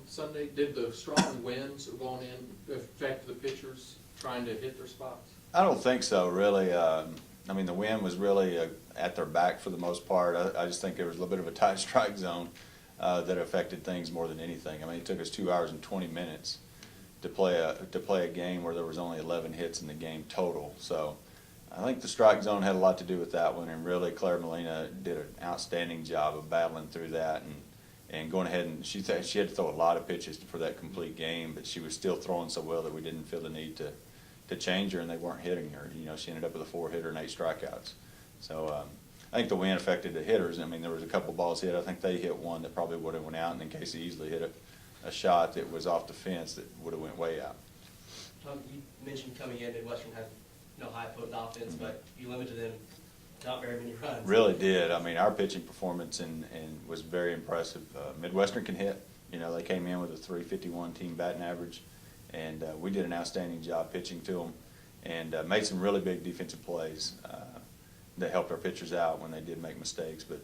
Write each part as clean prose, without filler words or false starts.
Sunday? Did the strong winds going in affect the pitchers trying to hit their spots? I don't think so, really. I mean, the wind was really at their back for the most part. I just think there was a little bit of a tight strike zone that affected things more than anything. I mean, it took us 2 hours and 20 minutes to play a game where there was only 11 hits in the game total. So I think the strike zone had a lot to do with that one, and really Claire Molina did an outstanding job of battling through that and going ahead, and she had to throw a lot of pitches for that complete game, but she was still throwing so well that we didn't feel the need to change her, and they weren't hitting her. You know, she ended up with a 4-hitter and 8 strikeouts. So I think the wind affected the hitters. I mean, there was a couple balls hit. I think they hit one that probably would have went out, and then Casey easily hit a shot that was off the fence that would have went way out. You mentioned coming in, Midwestern had no high-potent offense, but you limited them not very many runs. Really did. I mean, our pitching performance and was very impressive. Midwestern can hit. You know, they came in with a .351 team batting average, and we did an outstanding job pitching to them and made some really big defensive plays that helped our pitchers out when they did make mistakes. But,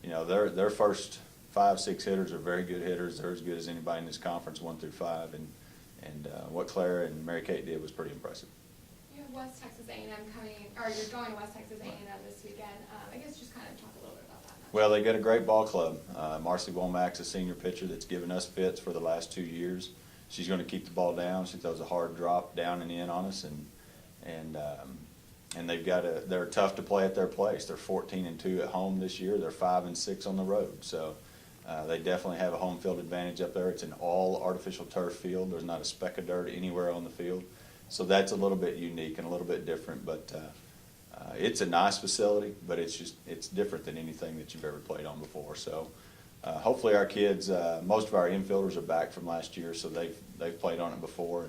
you know, their first 5, 6 hitters are very good hitters. They're as good as anybody in this conference, 1 through 5, and what Claire and Mary Kate did was pretty impressive. You have West Texas A&M coming, or you're going to West Texas A&M this weekend. I guess just kind of talk a little bit about that. Well, they got a great ball club. Marcy Womack's a senior pitcher that's given us fits for the last 2 years. She's going to keep the ball down. She throws a hard drop down and in on us, and they're tough to play at their place. They're 14-2 at home this year. They're 5-6 on the road. So they definitely have a home field advantage up there. It's an all artificial turf field. There's not a speck of dirt anywhere on the field. So that's a little bit unique and a little bit different, but it's a nice facility, but it's different than anything that you've ever played on before. So hopefully our kids, most of our infielders are back from last year, so they've played on it before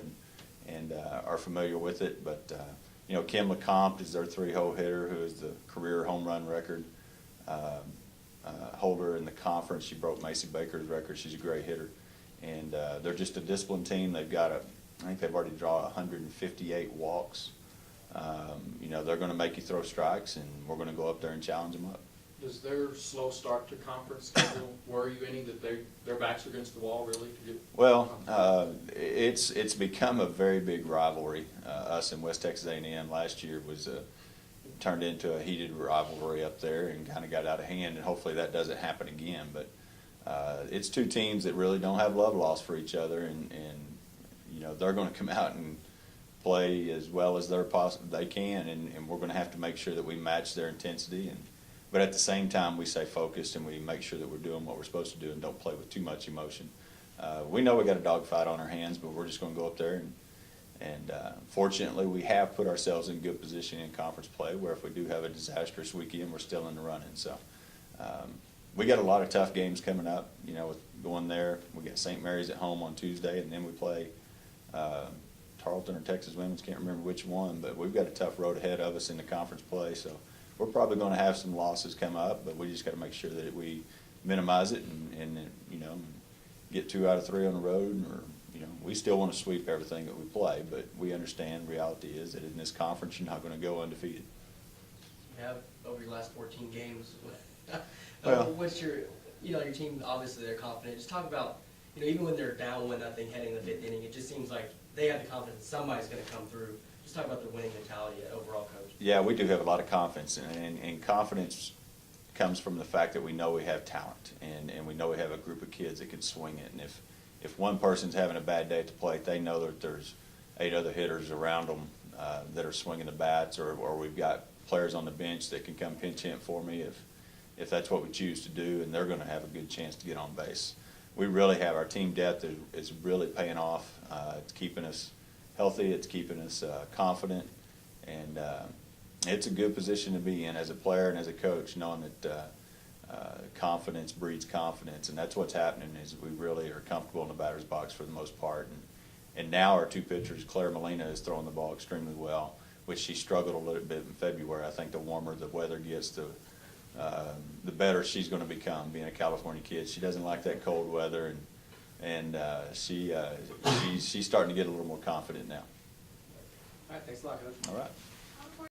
and are familiar with it. But you know, Kim LeCompte is their 3-hole hitter, who is the career home run record holder in the conference. She broke Macy Baker's record. She's a great hitter, and they're just a disciplined team. They've got I think they've already drawn 158 walks. You know, they're going to make you throw strikes, and we're going to go up there and challenge them up. Does their slow start to conference schedule worry you any, that their backs are against the wall, really? Well, it's become a very big rivalry. Us and West Texas A&M last year was turned into a heated rivalry up there and kind of got out of hand, and hopefully that doesn't happen again. But it's two teams that really don't have love lost for each other, and you know, they're going to come out and play as well as they can, and we're going to have to make sure that we match their intensity. But at the same time, we stay focused and we make sure that we're doing what we're supposed to do and don't play with too much emotion. We know we got a dogfight on our hands, but we're just going to go up there and fortunately, we have put ourselves in good position in conference play, where if we do have a disastrous weekend, we're still in the running. So we got a lot of tough games coming up. You know, with going there, we got St. Mary's at home on Tuesday, and then we play Tarleton or Texas Women's, can't remember which one, but we've got a tough road ahead of us in the conference play. So we're probably going to have some losses come up, but we just got to make sure that we minimize it and you know, get 2 out of 3 on the road. Or you know, we still want to sweep everything that we play, but we understand reality is that in this conference you're not going to go undefeated. You have over your last 14 games. Well, what's your team? Obviously they're confident. Just talk about, you know, even when they're down 1-0 heading the 5th inning, it just seems like they have the confidence somebody's going to come through. Just talk about the winning mentality overall, Coach. Yeah, we do have a lot of confidence, and confidence comes from the fact that we know we have talent, and we know we have a group of kids that can swing it. And if one person's having a bad day at the plate, they know that there's 8 other hitters around them that are swinging the bats, or we've got players on the bench that can come pinch hit for me if that's what we choose to do, and they're going to have a good chance to get on base. We really have our team depth is really paying off. It's keeping us healthy. It's keeping us confident, and it's a good position to be in as a player and as a coach, knowing that confidence breeds confidence, and that's what's happening. Is we really are comfortable in the batter's box for the most part, and now our 2 pitchers, Claire Molina is throwing the ball extremely well, which she struggled a little bit in February. I think the warmer the weather gets, the better she's going to become, being a California kid. She doesn't like that cold weather, and she's starting to get a little more confident now. All right, thanks a lot, Coach. All right.